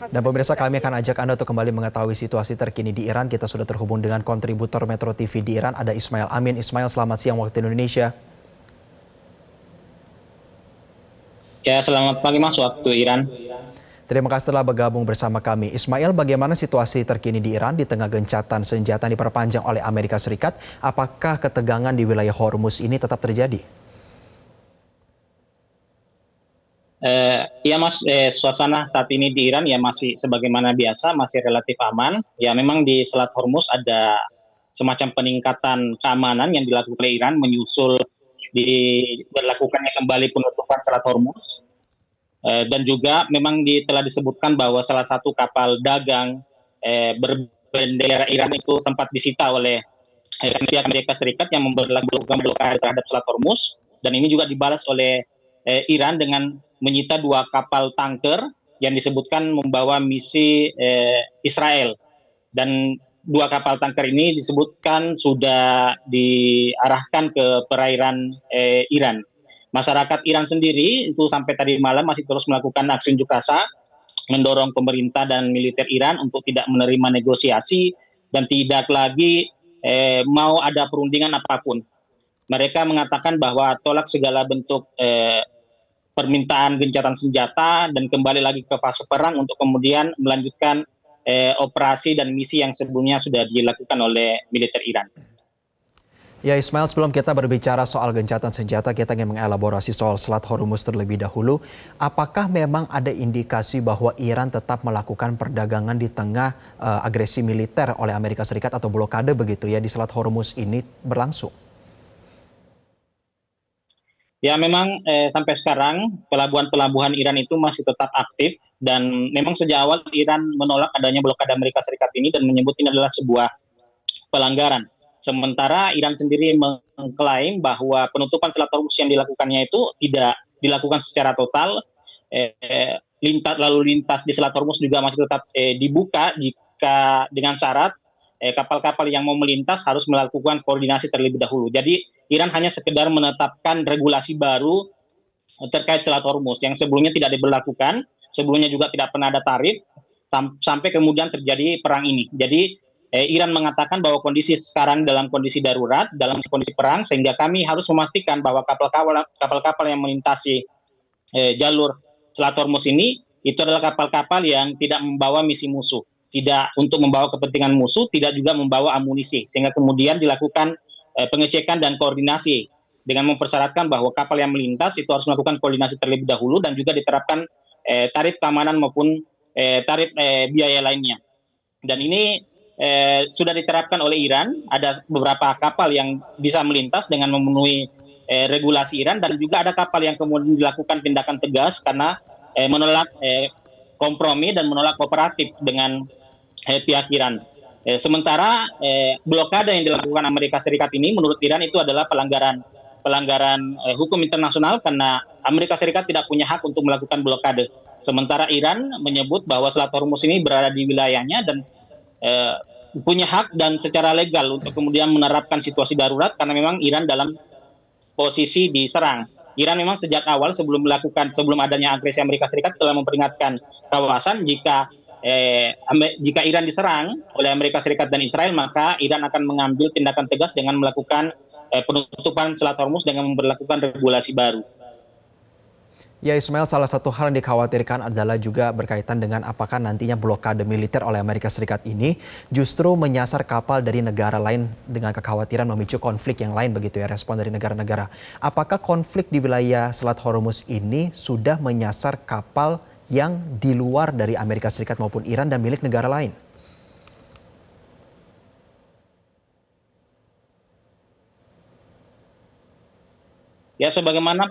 Dan pemirsa, kami akan ajak Anda untuk kembali mengetahui situasi terkini di Iran. Kita sudah terhubung dengan kontributor Metro TV di Iran, ada Ismail Amin. Ismail, selamat siang waktu Indonesia. Ya, selamat pagi Mas, waktu Iran. Terima kasih telah bergabung bersama kami. Ismail, bagaimana situasi terkini di Iran di tengah gencatan senjata yang diperpanjang oleh Amerika Serikat? Apakah ketegangan di wilayah Hormuz ini tetap terjadi? Ya Mas, suasana saat ini di Iran ya masih sebagaimana biasa, masih relatif aman. Ya memang di Selat Hormuz ada semacam peningkatan keamanan yang dilakukan oleh Iran menyusul diberlakukannya kembali penutupan Selat Hormuz. Dan juga memang telah disebutkan bahwa salah satu kapal dagang berbendera Iran itu sempat disita oleh pihak Amerika Serikat yang memperlakukan blokade terhadap Selat Hormuz, dan ini juga dibalas oleh Iran dengan menyita 2 kapal tanker yang disebutkan membawa misi Israel, dan 2 kapal tanker ini disebutkan sudah diarahkan ke perairan Iran. Masyarakat Iran sendiri itu sampai tadi malam masih terus melakukan aksi unjuk rasa, mendorong pemerintah dan militer Iran untuk tidak menerima negosiasi dan tidak lagi mau ada perundingan apapun. Mereka mengatakan bahwa tolak segala bentuk permintaan gencatan senjata dan kembali lagi ke fase perang untuk kemudian melanjutkan operasi dan misi yang sebelumnya sudah dilakukan oleh militer Iran. Ya Ismail, sebelum kita berbicara soal gencatan senjata, kita ingin mengelaborasi soal Selat Hormuz terlebih dahulu. Apakah memang ada indikasi bahwa Iran tetap melakukan perdagangan di tengah agresi militer oleh Amerika Serikat atau blokade begitu ya di Selat Hormuz ini berlangsung? Ya memang sampai sekarang pelabuhan-pelabuhan Iran itu masih tetap aktif, dan memang sejak awal Iran menolak adanya blokade Amerika Serikat ini dan menyebut ini adalah sebuah pelanggaran. Sementara Iran sendiri mengklaim bahwa penutupan Selat Hormuz yang dilakukannya itu tidak dilakukan secara total. Lalu lintas di Selat Hormuz juga masih tetap dibuka jika dengan syarat kapal-kapal yang mau melintas harus melakukan koordinasi terlebih dahulu. Jadi Iran hanya sekedar menetapkan regulasi baru terkait Selat Hormuz yang sebelumnya tidak diberlakukan, sebelumnya juga tidak pernah ada tarif, sampai kemudian terjadi perang ini. Jadi Iran mengatakan bahwa kondisi sekarang dalam kondisi darurat, dalam kondisi perang, sehingga kami harus memastikan bahwa kapal-kapal yang melintasi jalur Selat Hormuz ini itu adalah kapal-kapal yang tidak membawa misi musuh, tidak untuk membawa kepentingan musuh, tidak juga membawa amunisi, sehingga kemudian dilakukan pengecekan dan koordinasi dengan mempersyaratkan bahwa kapal yang melintas itu harus melakukan koordinasi terlebih dahulu dan juga diterapkan tarif keamanan maupun tarif biaya lainnya. Dan ini sudah diterapkan oleh Iran. Ada beberapa kapal yang bisa melintas dengan memenuhi regulasi Iran, dan juga ada kapal yang kemudian dilakukan tindakan tegas karena menolak kompromi dan menolak kooperatif dengan pihak Iran. Sementara blokade yang dilakukan Amerika Serikat ini menurut Iran itu adalah pelanggaran hukum internasional, karena Amerika Serikat tidak punya hak untuk melakukan blokade. Sementara Iran menyebut bahwa Selat Hormuz ini berada di wilayahnya dan punya hak dan secara legal untuk kemudian menerapkan situasi darurat, karena memang Iran dalam posisi diserang. Iran memang sejak awal sebelum adanya agresi Amerika Serikat telah memperingatkan kawasan jika Iran diserang oleh Amerika Serikat dan Israel, maka Iran akan mengambil tindakan tegas dengan melakukan penutupan Selat Hormuz dengan memperlakukan regulasi baru. Ya Ismail, salah satu hal yang dikhawatirkan adalah juga berkaitan dengan apakah nantinya blokade militer oleh Amerika Serikat ini justru menyasar kapal dari negara lain dengan kekhawatiran memicu konflik yang lain begitu ya, respon dari negara-negara. Apakah konflik di wilayah Selat Hormuz ini sudah menyasar kapal yang di luar dari Amerika Serikat maupun Iran dan milik negara lain? Ya, sebagaimana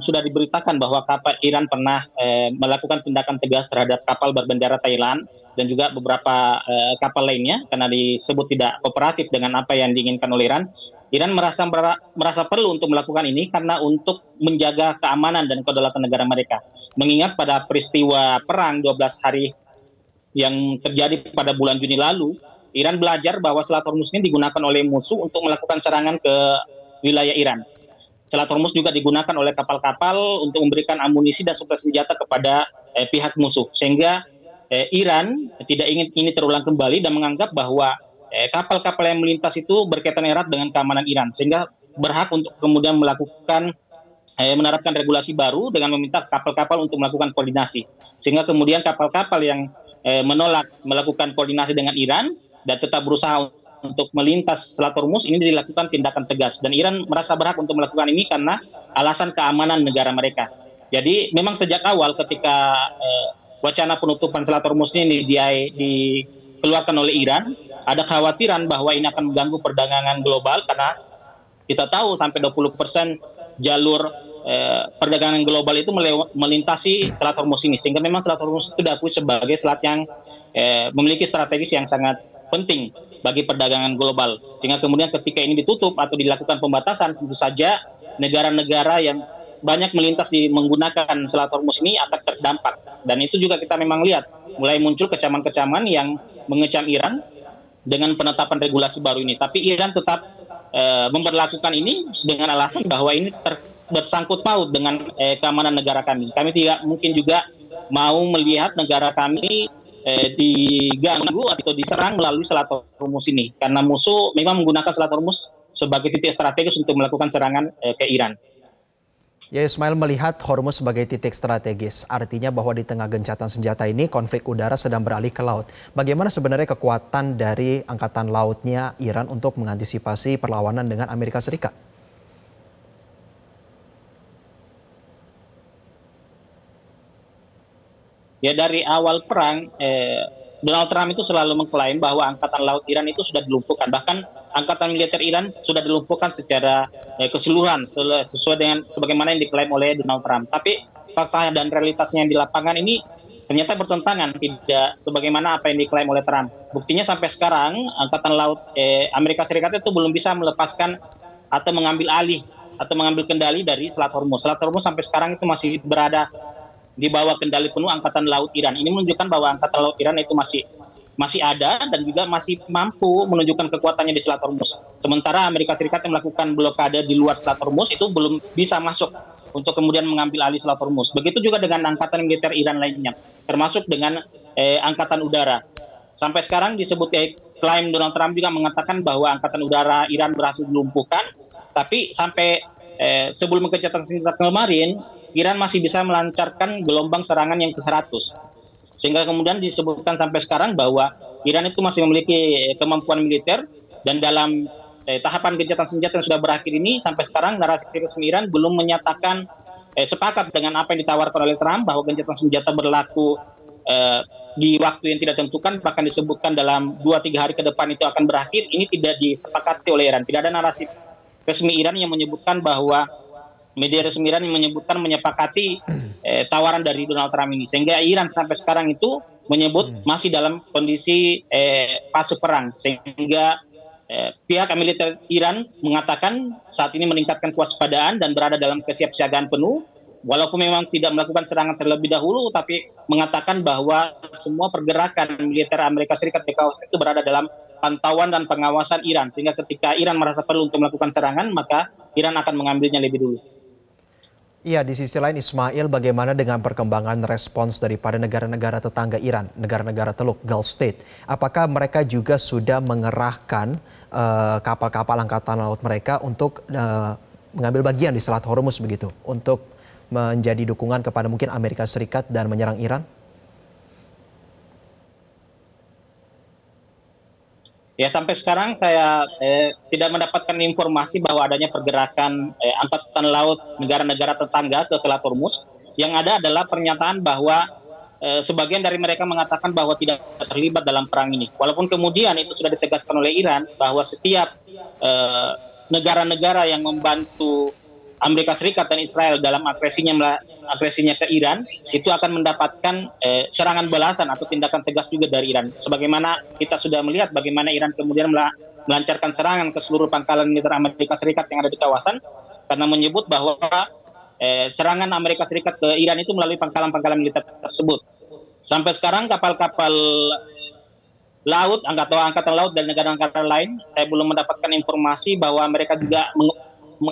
sudah diberitakan bahwa kapal Iran pernah melakukan tindakan tegas terhadap kapal berbendera Thailand dan juga beberapa kapal lainnya karena disebut tidak kooperatif dengan apa yang diinginkan oleh Iran. Iran merasa perlu untuk melakukan ini karena untuk menjaga keamanan dan kedaulatan negara mereka. Mengingat pada peristiwa perang 12 hari yang terjadi pada bulan Juni lalu, Iran belajar bahwa Selat Hormuz ini digunakan oleh musuh untuk melakukan serangan ke wilayah Iran. Selat Hormuz juga digunakan oleh kapal-kapal untuk memberikan amunisi dan suplai senjata kepada pihak musuh. Sehingga Iran tidak ingin ini terulang kembali dan menganggap bahwa kapal-kapal yang melintas itu berkaitan erat dengan keamanan Iran, sehingga berhak untuk kemudian menerapkan regulasi baru dengan meminta kapal-kapal untuk melakukan koordinasi, sehingga kemudian kapal-kapal yang menolak melakukan koordinasi dengan Iran dan tetap berusaha untuk melintas Selat Hormuz ini dilakukan tindakan tegas, dan Iran merasa berhak untuk melakukan ini karena alasan keamanan negara mereka. Jadi memang sejak awal ketika wacana penutupan Selat Hormuz ini dikeluarkan oleh Iran, ada khawatiran bahwa ini akan mengganggu perdagangan global karena kita tahu sampai 20% jalur perdagangan global itu melintasi Selat Hormuz ini, sehingga memang Selat Hormuz itu diakui sebagai selat yang memiliki strategis yang sangat penting bagi perdagangan global, sehingga kemudian ketika ini ditutup atau dilakukan pembatasan, tentu saja negara-negara yang banyak melintas menggunakan Selat Hormuz ini akan terdampak, dan itu juga kita memang lihat mulai muncul kecaman-kecaman yang mengecam Iran dengan penetapan regulasi baru ini, tapi Iran tetap memperlakukan ini dengan alasan bahwa ini bersangkut paut dengan keamanan negara kami. Kami tidak mungkin juga mau melihat negara kami diganggu atau diserang melalui Selat Hormuz ini, karena musuh memang menggunakan Selat Hormuz sebagai titik strategis untuk melakukan serangan ke Iran. Ya, Ismail melihat Hormuz sebagai titik strategis, artinya bahwa di tengah gencatan senjata ini konflik udara sedang beralih ke laut. Bagaimana sebenarnya kekuatan dari angkatan lautnya Iran untuk mengantisipasi perlawanan dengan Amerika Serikat? Ya, dari awal perang, Donald Trump itu selalu mengklaim bahwa angkatan laut Iran itu sudah dilumpuhkan. Bahkan angkatan militer Iran sudah dilumpuhkan secara keseluruhan sesuai dengan sebagaimana yang diklaim oleh Donald Trump. Tapi fakta dan realitasnya yang di lapangan ini ternyata bertentangan, tidak sebagaimana apa yang diklaim oleh Trump. Buktinya sampai sekarang angkatan laut Amerika Serikat itu belum bisa melepaskan atau mengambil alih atau mengambil kendali dari Selat Hormuz. Selat Hormuz sampai sekarang itu masih berada di bawah kendali penuh angkatan laut Iran. Ini menunjukkan bahwa angkatan laut Iran itu masih ada dan juga masih mampu menunjukkan kekuatannya di Selat Hormuz. Sementara Amerika Serikat yang melakukan blokade di luar Selat Hormuz itu belum bisa masuk untuk kemudian mengambil alih Selat Hormuz. Begitu juga dengan angkatan militer Iran lainnya, termasuk dengan angkatan udara. Sampai sekarang disebut klaim Donald Trump juga mengatakan bahwa angkatan udara Iran berhasil dilumpuhkan, tapi sampai sebelum gencatan senjata kemarin, Iran masih bisa melancarkan gelombang serangan yang ke-100. Sehingga kemudian disebutkan sampai sekarang bahwa Iran itu masih memiliki kemampuan militer, dan dalam tahapan gencatan senjata yang sudah berakhir ini, sampai sekarang narasi resmi Iran belum menyatakan sepakat dengan apa yang ditawarkan oleh Trump bahwa gencatan senjata berlaku di waktu yang tidak tentukan, bahkan disebutkan dalam 2-3 hari ke depan itu akan berakhir. Ini tidak disepakati oleh Iran. Tidak ada narasi resmi Iran yang menyebutkan bahwa media resmi Iran yang menyepakati tawaran dari Donald Trump ini, sehingga Iran sampai sekarang itu menyebut masih dalam kondisi fase perang, sehingga pihak militer Iran mengatakan saat ini meningkatkan kewaspadaan dan berada dalam kesiapsiagaan penuh, walaupun memang tidak melakukan serangan terlebih dahulu, tapi mengatakan bahwa semua pergerakan militer Amerika Serikat di kawasan itu berada dalam pantauan dan pengawasan Iran, sehingga ketika Iran merasa perlu untuk melakukan serangan, maka Iran akan mengambilnya lebih dulu. Iya, di sisi lain Ismail, bagaimana dengan perkembangan respons daripada negara-negara tetangga Iran, negara-negara Teluk Gulf State? Apakah mereka juga sudah mengerahkan kapal-kapal angkatan laut mereka untuk mengambil bagian di Selat Hormuz begitu, untuk menjadi dukungan kepada mungkin Amerika Serikat dan menyerang Iran? Ya, sampai sekarang saya tidak mendapatkan informasi bahwa adanya pergerakan angkatan laut negara-negara tetangga ke Selat Hormuz. Yang ada adalah pernyataan bahwa sebagian dari mereka mengatakan bahwa tidak terlibat dalam perang ini. Walaupun kemudian itu sudah ditegaskan oleh Iran bahwa setiap negara-negara yang membantu Amerika Serikat dan Israel dalam agresinya ke Iran itu akan mendapatkan serangan balasan atau tindakan tegas juga dari Iran. Sebagaimana kita sudah melihat bagaimana Iran kemudian melancarkan serangan ke seluruh pangkalan militer Amerika Serikat yang ada di kawasan, karena menyebut bahwa serangan Amerika Serikat ke Iran itu melalui pangkalan-pangkalan militer tersebut. Sampai sekarang kapal-kapal laut, angkatan laut dan negara-negara lain, saya belum mendapatkan informasi bahwa mereka juga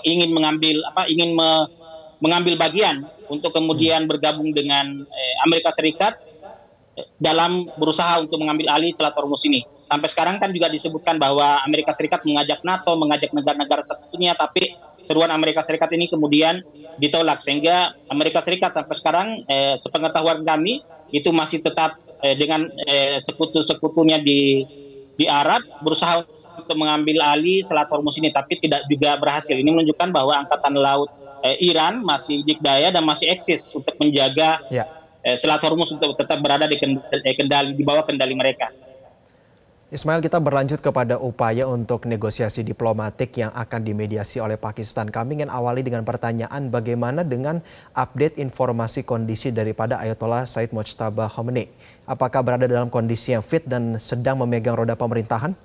ingin mengambil bagian untuk kemudian bergabung dengan Amerika Serikat dalam berusaha untuk mengambil alih Selat Hormuz ini. Sampai sekarang kan juga disebutkan bahwa Amerika Serikat mengajak NATO, mengajak negara-negara sekutunya, tapi seruan Amerika Serikat ini kemudian ditolak, sehingga Amerika Serikat sampai sekarang sepengetahuan kami itu masih tetap dengan sekutu-sekutunya di Arab berusaha untuk mengambil alih Selat Hormuz ini, tapi tidak juga berhasil. Ini menunjukkan bahwa Angkatan Laut Iran masih dikdaya dan masih eksis untuk menjaga Ya. Selat Hormuz untuk tetap berada di bawah kendali mereka. Ismail, kita berlanjut kepada upaya untuk negosiasi diplomatik yang akan dimediasi oleh Pakistan. Kami ingin awali dengan pertanyaan bagaimana dengan update informasi kondisi daripada Ayatollah Said Mojtaba Khomeini. Apakah berada dalam kondisi yang fit dan sedang memegang roda pemerintahan?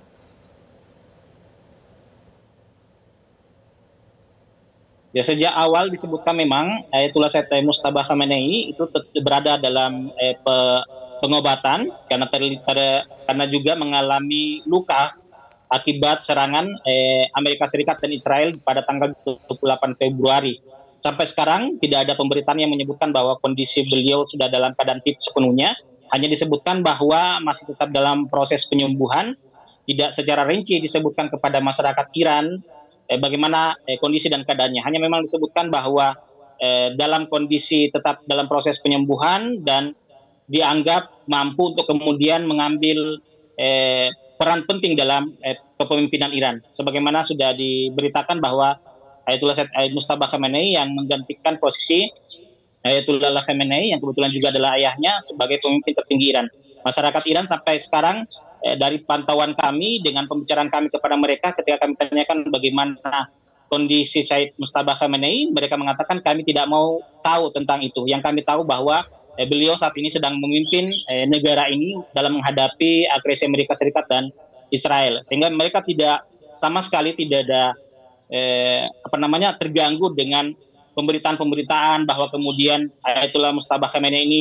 Ya, sejak awal disebutkan memang Ayatollah Said Mojtaba Khomeini itu berada dalam pengobatan karena juga mengalami luka akibat serangan Amerika Serikat dan Israel pada tanggal 28 Februari. Sampai sekarang tidak ada pemberitaan yang menyebutkan bahwa kondisi beliau sudah dalam keadaan fit sepenuhnya. Hanya disebutkan bahwa masih tetap dalam proses penyembuhan. Tidak secara rinci disebutkan kepada masyarakat Iran bagaimana kondisi dan keadaannya. Hanya memang disebutkan bahwa dalam kondisi tetap dalam proses penyembuhan dan dianggap mampu untuk kemudian mengambil peran penting dalam kepemimpinan Iran. Sebagaimana sudah diberitakan bahwa Ayatollah Said Mojtaba Khomeini yang menggantikan posisi Ayatollah Khamenei yang kebetulan juga adalah ayahnya sebagai pemimpin tertinggi Iran. Masyarakat Iran sampai sekarang dari pantauan kami dengan pembicaraan kami kepada mereka ketika kami tanyakan bagaimana kondisi Said Mojtaba Khomeini, mereka mengatakan kami tidak mau tahu tentang itu. Yang kami tahu bahwa beliau saat ini sedang memimpin negara ini dalam menghadapi agresi Amerika Serikat dan Israel, sehingga mereka tidak sama sekali tidak ada terganggu dengan pemberitaan-pemberitaan bahwa kemudian Ayatollah Mojtaba Khomeini ini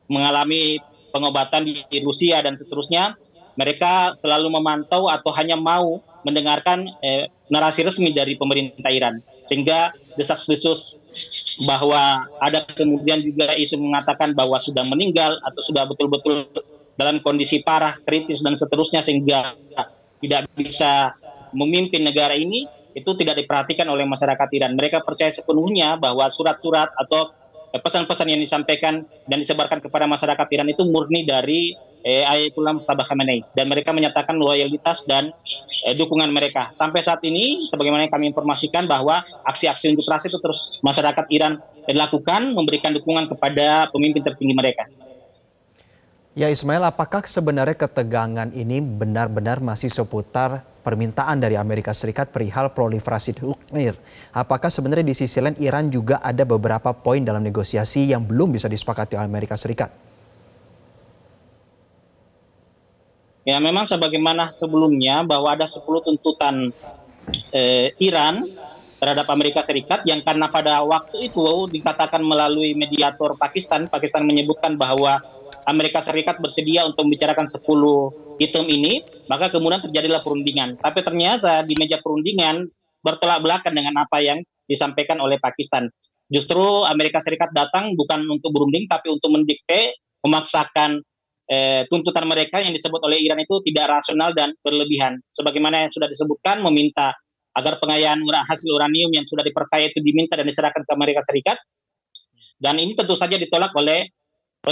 mengalami pengobatan di Rusia dan seterusnya. Mereka selalu memantau atau hanya mau mendengarkan narasi resmi dari pemerintah Iran, sehingga desas-desus bahwa ada kemudian juga isu mengatakan bahwa sudah meninggal atau sudah betul-betul dalam kondisi parah, kritis dan seterusnya sehingga tidak bisa memimpin negara ini, itu tidak diperhatikan oleh masyarakat Iran. Mereka percaya sepenuhnya bahwa surat-surat atau pesan-pesan yang disampaikan dan disebarkan kepada masyarakat Iran itu murni dari Ayatollah Mojtaba Khomeini, dan mereka menyatakan loyalitas dan dukungan mereka. Sampai saat ini, sebagaimana yang kami informasikan bahwa aksi-aksi unjuk rasa itu terus masyarakat Iran lakukan, memberikan dukungan kepada pemimpin tertinggi mereka. Ya Ismail, apakah sebenarnya ketegangan ini benar-benar masih seputar permintaan dari Amerika Serikat perihal proliferasi nuklir? Apakah sebenarnya di sisi lain Iran juga ada beberapa poin dalam negosiasi yang belum bisa disepakati oleh Amerika Serikat? Ya, memang sebagaimana sebelumnya bahwa ada 10 tuntutan Iran terhadap Amerika Serikat yang karena pada waktu itu dikatakan melalui mediator Pakistan menyebutkan bahwa Amerika Serikat bersedia untuk membicarakan 10 item ini, maka kemudian terjadilah perundingan. Tapi ternyata di meja perundingan bertolak belakang dengan apa yang disampaikan oleh Pakistan. Justru Amerika Serikat datang bukan untuk berunding, tapi untuk mendikte, memaksakan tuntutan mereka yang disebut oleh Iran itu tidak rasional dan berlebihan. Sebagaimana yang sudah disebutkan, meminta agar pengayaan hasil uranium yang sudah diperkaya itu diminta dan diserahkan ke Amerika Serikat. Dan ini tentu saja ditolak oleh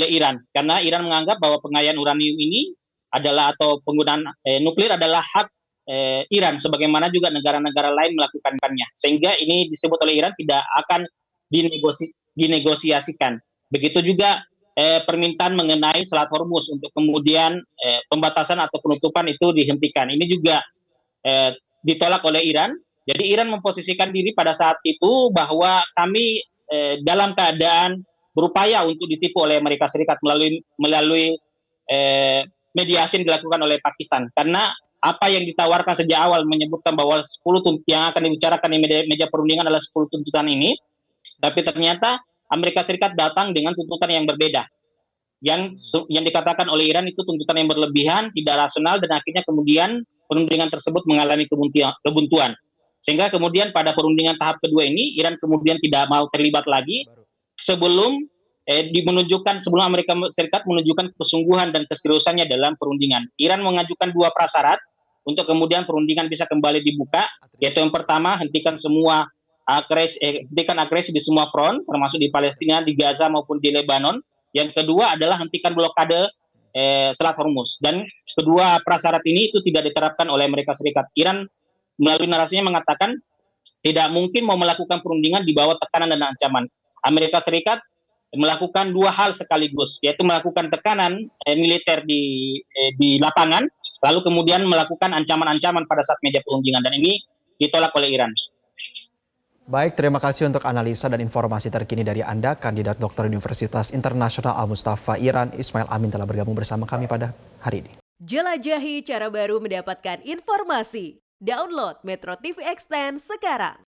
Iran, karena Iran menganggap bahwa pengayaan uranium ini adalah atau penggunaan nuklir adalah hak Iran, sebagaimana juga negara-negara lain melakukannya, sehingga ini disebut oleh Iran tidak akan dinegosiasikan. Begitu juga permintaan mengenai Selat Hormuz untuk kemudian pembatasan atau penutupan itu dihentikan. Ini juga ditolak oleh Iran. Jadi Iran memposisikan diri pada saat itu bahwa kami dalam keadaan berupaya untuk ditipu oleh Amerika Serikat melalui mediasi yang dilakukan oleh Pakistan. Karena apa yang ditawarkan sejak awal menyebutkan bahwa 10 tuntutan yang akan dibicarakan di meja perundingan adalah 10 tuntutan ini, tapi ternyata Amerika Serikat datang dengan tuntutan yang berbeda. Yang dikatakan oleh Iran itu tuntutan yang berlebihan, tidak rasional, dan akhirnya kemudian perundingan tersebut mengalami kebuntuan. Sehingga kemudian pada perundingan tahap kedua ini, Iran kemudian tidak mau terlibat lagi sebelum menunjukkan sebelum Amerika Serikat menunjukkan kesungguhan dan keseriusannya dalam perundingan. Iran mengajukan dua prasyarat untuk kemudian perundingan bisa kembali dibuka, yaitu yang pertama hentikan agresi di semua front, termasuk di Palestina, di Gaza maupun di Lebanon. Yang kedua adalah hentikan blokade Selat Hormuz. Dan kedua prasyarat ini itu tidak diterapkan oleh Amerika Serikat. Iran melalui narasinya mengatakan tidak mungkin mau melakukan perundingan di bawah tekanan dan ancaman. Amerika Serikat melakukan dua hal sekaligus, yaitu melakukan tekanan militer di lapangan, lalu kemudian melakukan ancaman-ancaman pada saat meja perundingan, dan ini ditolak oleh Iran. Baik, terima kasih untuk analisa dan informasi terkini dari Anda. Kandidat Doktor Universitas Internasional Al-Mustafa Iran, Ismail Amin telah bergabung bersama kami pada hari ini. Jelajahi cara baru mendapatkan informasi. Download Metro TV Extend sekarang.